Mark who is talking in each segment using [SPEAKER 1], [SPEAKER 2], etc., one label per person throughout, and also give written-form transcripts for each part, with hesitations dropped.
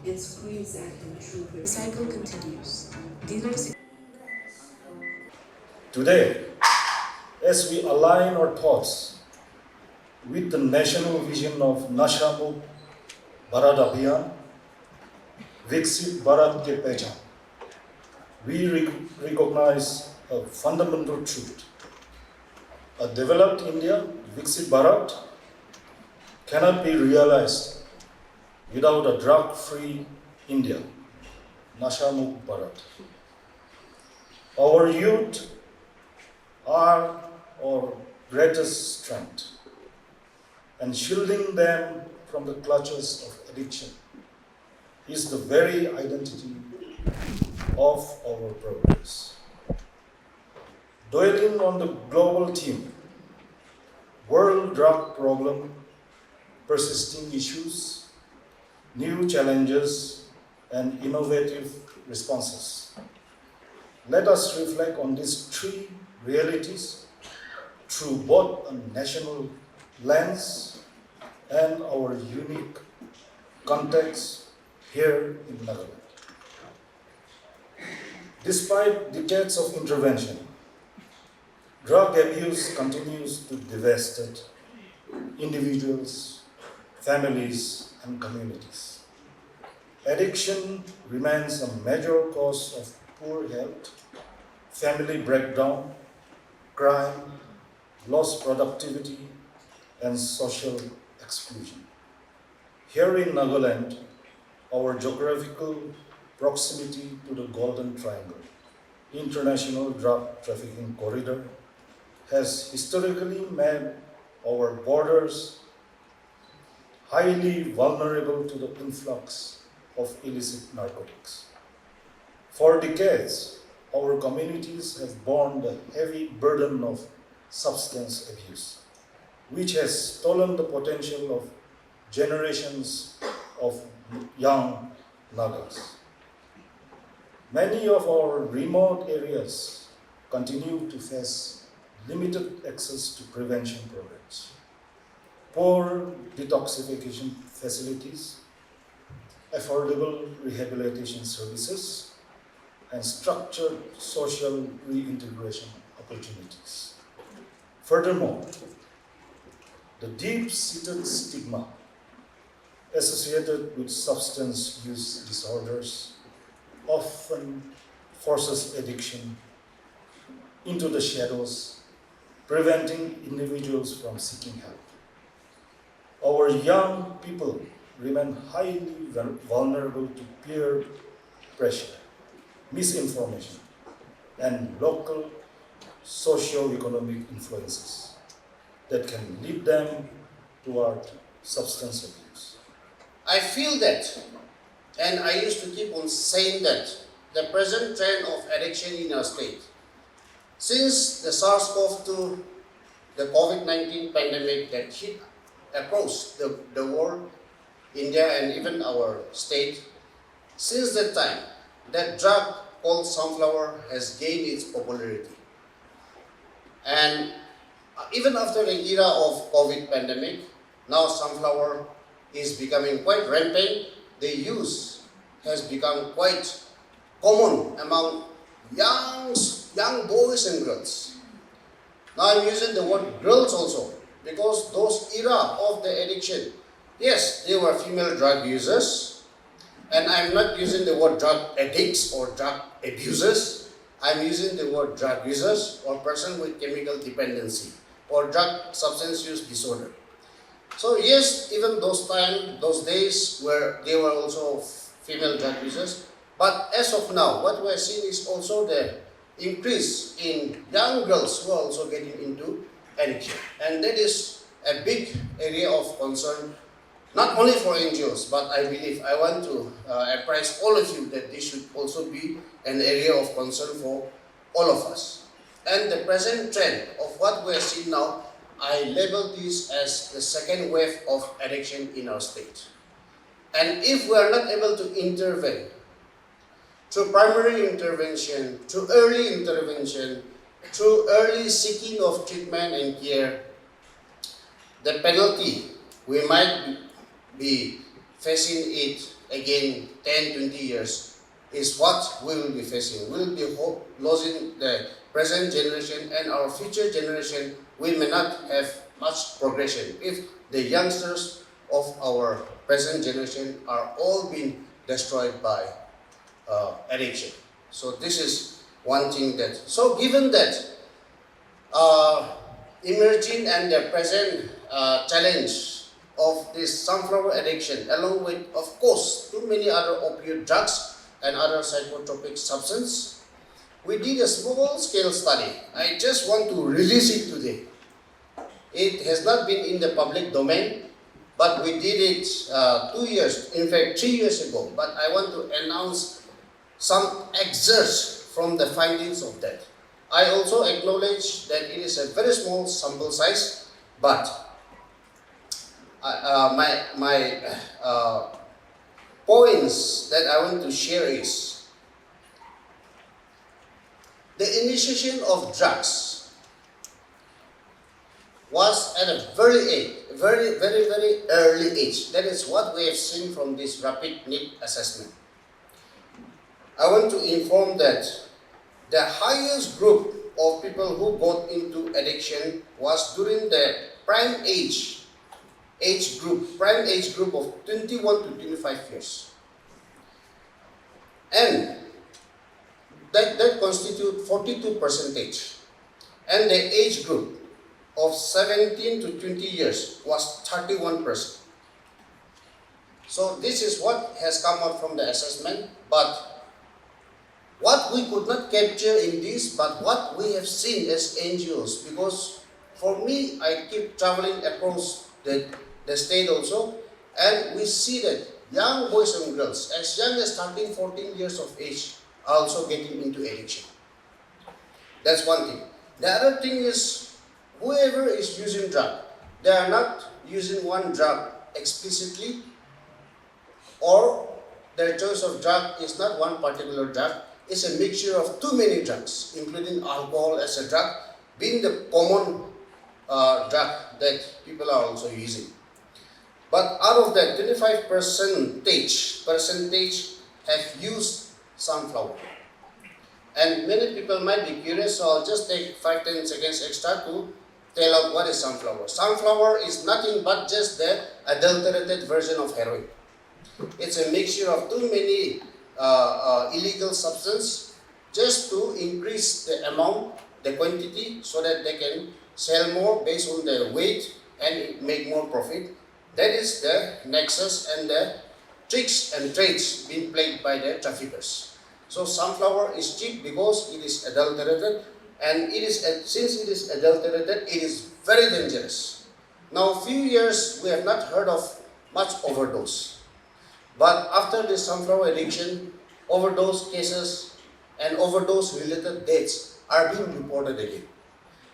[SPEAKER 1] It screams at them through the cycle continues. Dealers.
[SPEAKER 2] Today, as we align our thoughts with the national vision of Nasha Mukt Bharat Abhiyan, Viksit Bharat Ke Pehchan, we recognize a fundamental truth. A developed India, Viksit Bharat, cannot be realized without a drug-free India, Nasha Mukt Bharat. Our youth are our greatest strength, and shielding them from the clutches of addiction is the very identity of our progress. Dwelling on the global theme, world drug problem, persisting issues, new challenges, and innovative responses. Let us reflect on these three realities through both a national lens and our unique context here in Nagaland. Despite decades of intervention, drug abuse continues to devastate individuals, families, and communities. Addiction remains a major cause of poor health, family breakdown, crime, lost productivity, and social exclusion. Here in Nagaland, our geographical proximity to the Golden Triangle, international drug trafficking corridor, has historically made our borders highly vulnerable to the influx of illicit narcotics. For decades, our communities have borne the heavy burden of substance abuse, which has stolen the potential of generations of young Nagas. Many of our remote areas continue to face limited access to prevention programs, poor detoxification facilities, affordable rehabilitation services, and structured social reintegration opportunities. Furthermore, the deep-seated stigma associated with substance use disorders often forces addiction into the shadows, preventing individuals from seeking help. Our young people remain highly vulnerable to peer pressure, misinformation, and local socio-economic influences that can lead them toward substance abuse.
[SPEAKER 3] I feel that, and I used to keep on saying that, the present trend of addiction in our state, since the SARS-CoV-2, the COVID-19 pandemic that hit across the world, India and even our state, since that time, that drug called sunflower has gained its popularity. And even after the era of COVID pandemic, now sunflower is becoming quite rampant. The use has become quite common among young boys and girls. Now I'm using the word girls also, because those era of the addiction, yes, they were female drug users, and I'm not using the word drug addicts or drug abusers. I'm using the word drug users or person with chemical dependency or drug substance use disorder. So yes, even those days where they were also female drug users, but as of now, what we're seeing is also the increase in young girls who are also getting into addiction. And that is a big area of concern, not only for NGOs, but I believe I want to apprise all of you that this should also be an area of concern for all of us. And the present trend of what we are seeing now, I label this as the second wave of addiction in our state. And if we are not able to intervene through primary intervention, through early intervention, through early seeking of treatment and care, the penalty we might be facing it again 10, 20 years is what we will be facing. We will be losing the present generation and our future generation. We may not have much progression if the youngsters of our present generation are all being destroyed by addiction. So this is one thing that, so given that emerging and the present challenge of this sunflower addiction, along with, of course, too many other opioid drugs and other psychotropic substances, we did a small-scale study. I just want to release it today. It has not been in the public domain, but we did it 2 years, in fact 3 years ago. But I want to announce some excerpts from the findings of that. I also acknowledge that it is a very small sample size, but my points that I want to share is the initiation of drugs was at a very early age. That is what we have seen from this rapid need assessment. I want to inform that the highest group of people who got into addiction was during the prime age group of 21 to 25 years. And that constitutes 42%. And the age group of 17 to 20 years was 31%. So this is what has come out from the assessment, but what we could not capture in this, but what we have seen as NGOs, because for me, I keep traveling across the state also, and we see that young boys and girls, as young as 13, 14 years of age, are also getting into addiction. That's one thing. The other thing is, whoever is using drug, they are not using one drug explicitly, or their choice of drug is not one particular drug. It's a mixture of too many drugs, including alcohol as a drug, being the common drug that people are also using. But out of that, 25% have used sunflower. And many people might be curious, so I'll just take 5-10 seconds extra to tell out what is sunflower. Sunflower is nothing but just the adulterated version of heroin. It's a mixture of too many illegal substances just to increase the amount, the quantity, so that they can sell more based on their weight and make more profit. That is the nexus and the tricks and trades being played by the traffickers. So sunflower is cheap because it is adulterated, and since it is adulterated, it is very dangerous. Now, few years we have not heard of much overdose. But after the sunflower addiction, overdose cases and overdose-related deaths are being reported again.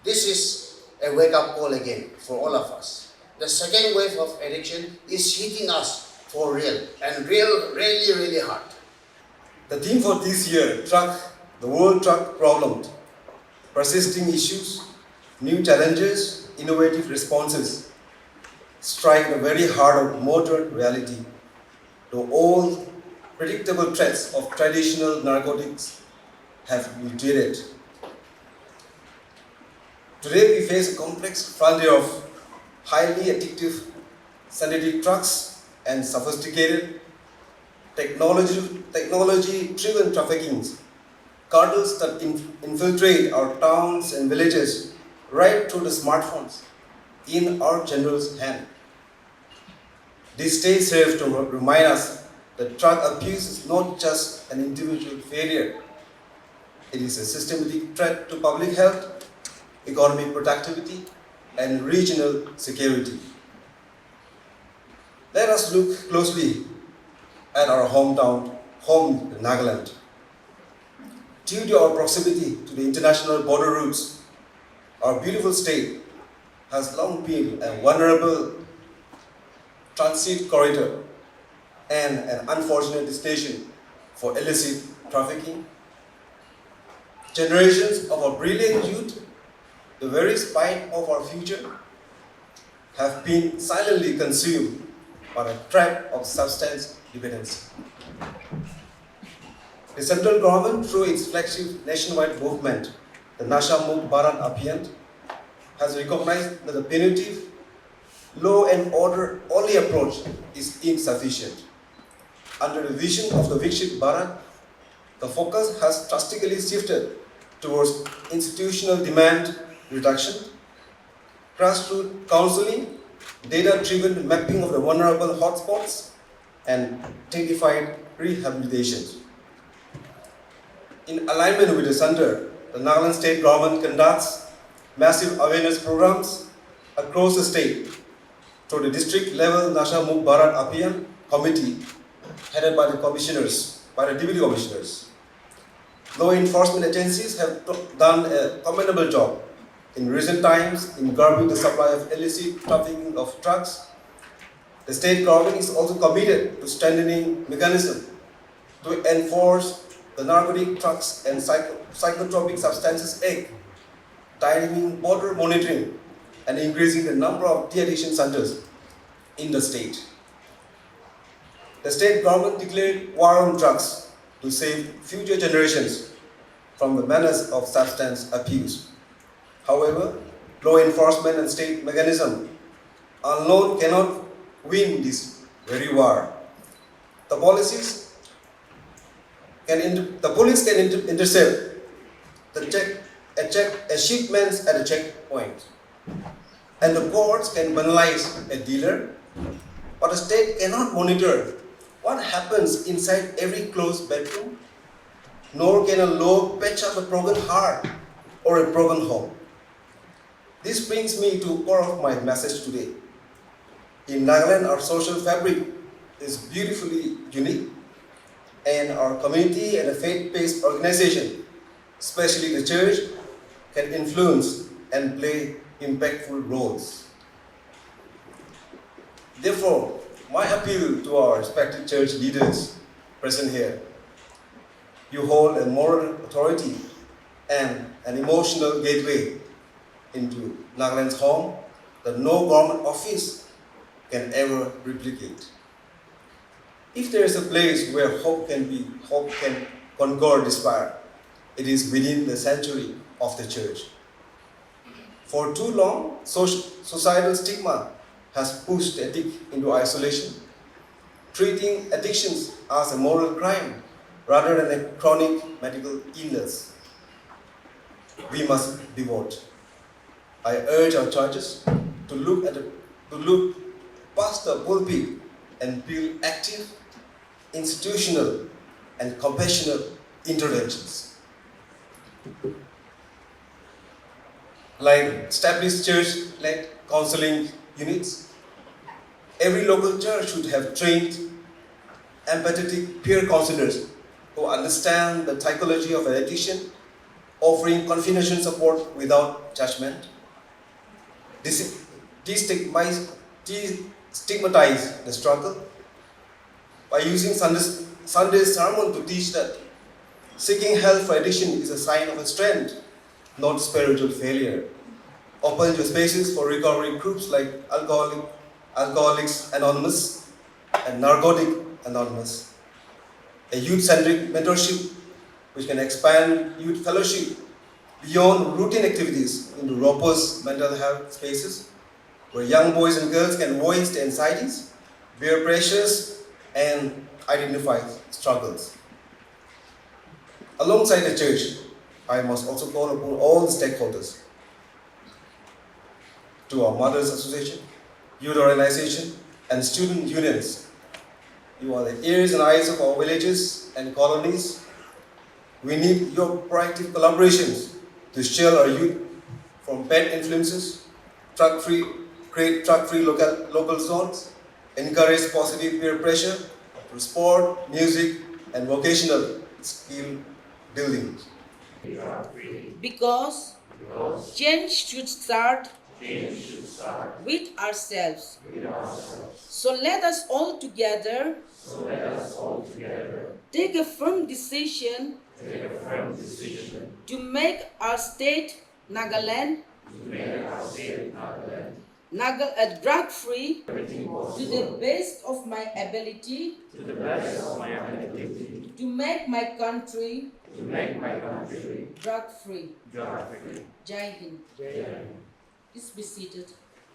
[SPEAKER 3] This is a wake-up call again for all of us. The second wave of addiction is hitting us for real, and really hard.
[SPEAKER 4] The theme for this year, the world drug problem, persisting issues, new challenges, innovative responses, strike the very heart of modern reality. The old predictable threats of traditional narcotics have mutated. Today we face a complex frontier of highly addictive synthetic drugs and sophisticated technology-driven trafficking, cartels that infiltrate our towns and villages right through the smartphones in our general's hand. This day serves to remind us that drug abuse is not just an individual failure. It is a systematic threat to public health, economic productivity, and regional security. Let us look closely at our hometown, Nagaland. Due to our proximity to the international border routes, our beautiful state has long been a vulnerable transit corridor and an unfortunate destination for illicit trafficking, Generations of our brilliant youth, the very spine of our future, have been silently consumed by a trap of substance dependency. The central government, through its flagship nationwide movement, the Nasha Mukt Bharat Abhiyan, has recognized that the punitive, law and order only approach is insufficient. Under the vision of the Viksit Bharat, the focus has drastically shifted towards institutional demand reduction, grassroots counseling, data-driven mapping of the vulnerable hotspots, and dignified rehabilitation. In alignment with the Center, the Nagaland state government conducts massive awareness programs across the state through the district level Nasha Mukt Bharat Abhiyan committee headed by the deputy commissioners. Law enforcement agencies have done a commendable job in recent times in curbing the supply of illicit trafficking of drugs. The state government is also committed to strengthening mechanisms to enforce the Narcotic Drugs and Psychotropic Substances Act, tightening border monitoring and increasing the number of de-addiction centers in the state. The state government declared war on drugs to save future generations from the menace of substance abuse. However, law enforcement and state mechanism alone cannot win this very war. The police can intercept a shipment at a checkpoint, and the courts can penalize a dealer, but the state cannot monitor what happens inside every closed bedroom, nor can a law patch up a broken heart or a broken home. This brings me to the core of my message today. In Nagaland, our social fabric is beautifully unique, and our community and a faith-based organization, especially the church, can influence and play impactful roles. Therefore, my appeal to our respected church leaders present here: you hold a moral authority and an emotional gateway into Nagaland's home that no government office can ever replicate. If there is a place where hope can conquer despair, it is within the sanctuary of the church. For too long, societal stigma has pushed addict into isolation, treating addictions as a moral crime rather than a chronic medical illness. We must pivot. I urge our churches to look past the pulpit and build active, institutional, and compassionate interventions. Like established church-led counseling units, every local church should have trained, empathetic peer counselors who understand the psychology of addiction, offering confidential support without judgment. Destigmatize the struggle by using Sunday's sermon to teach that seeking help for addiction is a sign of a strength, not spiritual failure. Open your spaces for recovery groups like Alcoholics Anonymous and Narcotic Anonymous. A youth-centric mentorship which can expand youth fellowship beyond routine activities into robust mental health spaces where young boys and girls can voice their anxieties, bear pressures, and identify struggles. Alongside the church, I must also call upon all the stakeholders, to our Mothers Association, youth organization, and student unions. You are the ears and eyes of our villages and colonies. We need your proactive collaborations to shield our youth from bad influences, create drug-free local zones, encourage positive peer pressure through sport, music, and vocational skill building.
[SPEAKER 5] Because change should start with ourselves. So let us all together take a firm decision to make our state, Nagaland, drug-free to the best of my ability, to make my country drug-free. Jai Hind. Please be seated.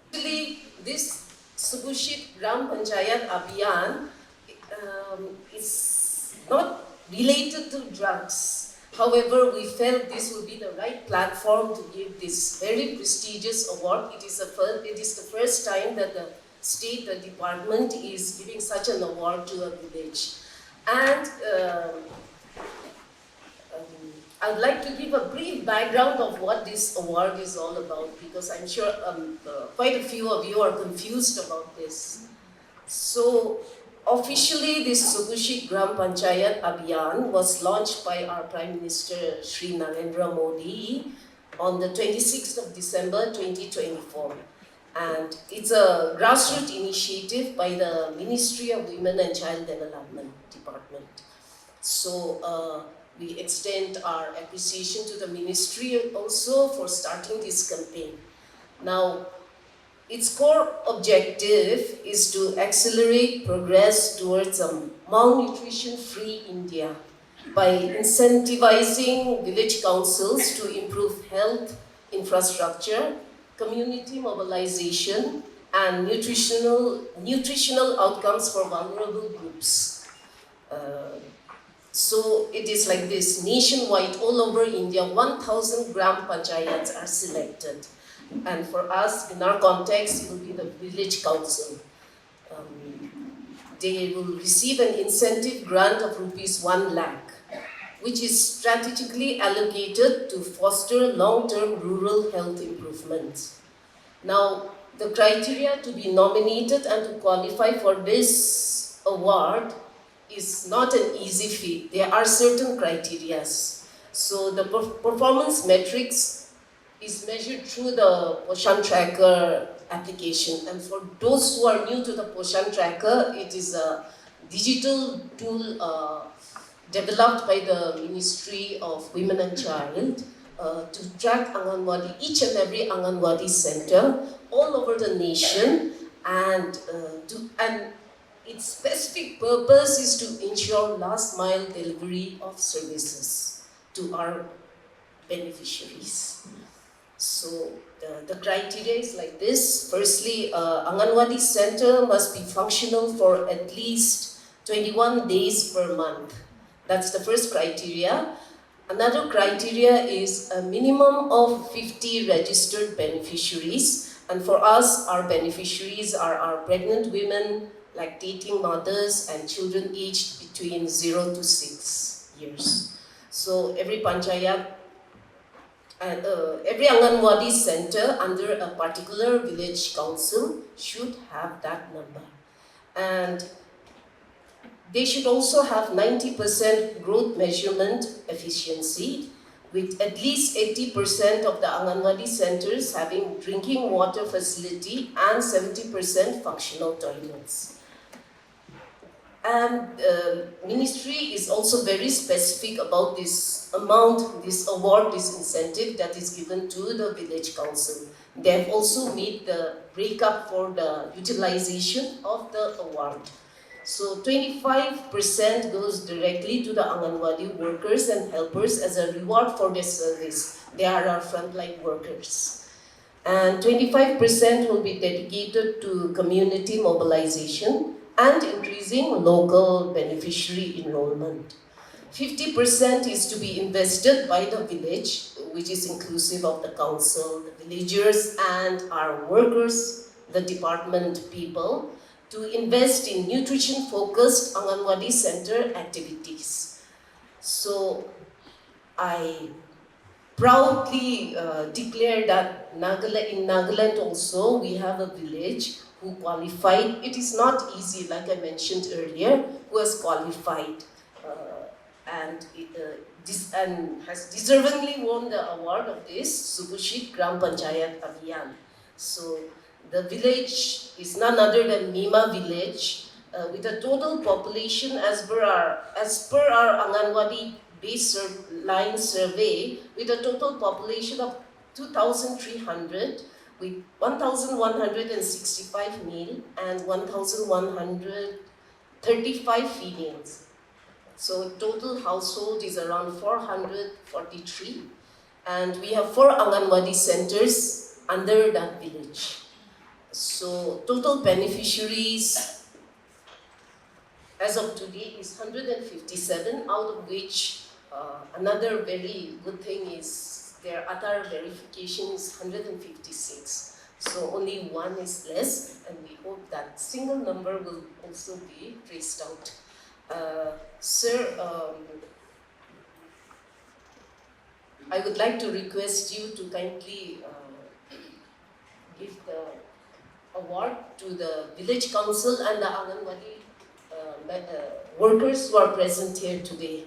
[SPEAKER 1] Actually, this Subushit Gram Panchayat Abhiyan is not related to drugs. However, we felt this would be the right platform to give this very prestigious award. It is the first time that the state, the department is giving such an award to a village. And I'd like to give a brief background of what this award is all about, because I'm sure quite a few of you are confused about this. So, officially, this Subushit Gram Panchayat Abhiyan was launched by our Prime Minister Shri Narendra Modi on the 26th of December 2024. And it's a grassroots initiative by the Ministry of Women and Child Development Department. So, we extend our appreciation to the ministry also for starting this campaign. Now, its core objective is to accelerate progress towards a malnutrition-free India by incentivizing village councils to improve health infrastructure, community mobilization, and nutritional outcomes for vulnerable groups. So it is like this, nationwide, all over India, 1,000 gram panchayats are selected. And for us, in our context, it will be the village council. They will receive an incentive grant of rupees 1 lakh, which is strategically allocated to foster long-term rural health improvements. Now, the criteria to be nominated and to qualify for this award is not an easy feat. There are certain criteria. So the performance metrics is measured through the Poshan Tracker application. And for those who are new to the Poshan Tracker, it is a digital tool developed by the Ministry of Women and Child to track Anganwadi, each and every Anganwadi center all over the nation, and its specific purpose is to ensure last mile delivery of services to our beneficiaries. So the criteria is like this. Firstly, Anganwadi center must be functional for at least 21 days per month. That's the first criteria. Another criteria is a minimum of 50 registered beneficiaries. And for us, our beneficiaries are our pregnant women, lactating mothers, and children aged between 0 to 6 years. So every panchayat, every Anganwadi center under a particular village council should have that number. And they should also have 90% growth measurement efficiency, with at least 80% of the Anganwadi centers having drinking water facility and 70% functional toilets. And the ministry is also very specific about this amount, this award, this incentive that is given to the village council. They have also made the breakup for the utilization of the award. So 25% goes directly to the Anganwadi workers and helpers as a reward for their service. They are our frontline workers. And 25% will be dedicated to community mobilization and increasing local beneficiary enrollment. 50% is to be invested by the village, which is inclusive of the council, the villagers, and our workers, the department people, to invest in nutrition-focused Anganwadi center activities. So I proudly declare that in Nagaland also we have a village who qualified. It is not easy, like I mentioned earlier, who has qualified and has deservingly won the award of this Subushit Gram Panchayat Abhiyan. So the village is none other than Mima village, with a total population as per our Anganwadi baseline survey with a total population of 2,300 with 1,165 male and 1,135 females. So total household is around 443, and we have 4 Anganwadi centers under that village. So total beneficiaries as of today is 157, out of which another very good thing is their Aadhaar verification is 156. So only one is less, and we hope that single number will also be traced out. Sir, I would like to request you to kindly give the award to the village council and the Anganwadi workers who are present here today.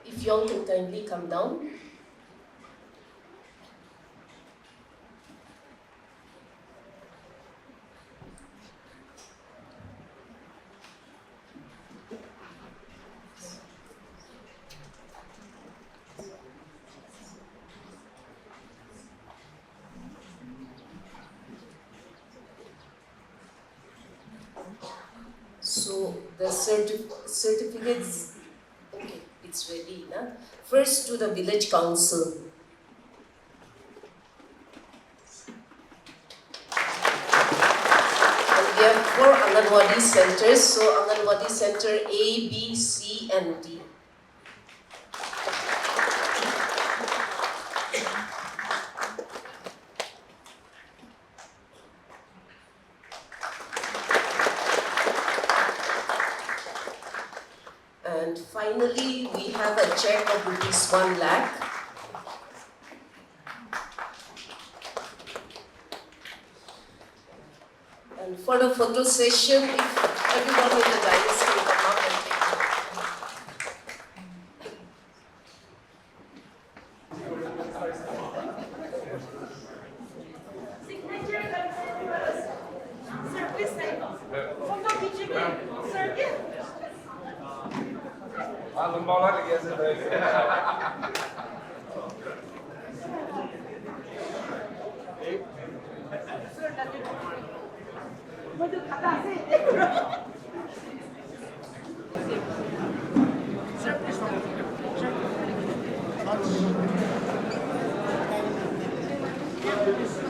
[SPEAKER 1] If you all can kindly come down. So the certificates, okay, it's ready. Nah? First to the village council. And we have 4 Anganwadi centers, so Anganwadi center A, B, C and D. And finally, we have a check of ₹1 lakh. And for the photo session, if everyone in the dais can come up and take
[SPEAKER 5] Sir, please say. Photo picture. Sir,
[SPEAKER 6] Lembau lagi ya saya.
[SPEAKER 5] Sir, dati. Waduh, kata sih. Sir, please. Sir.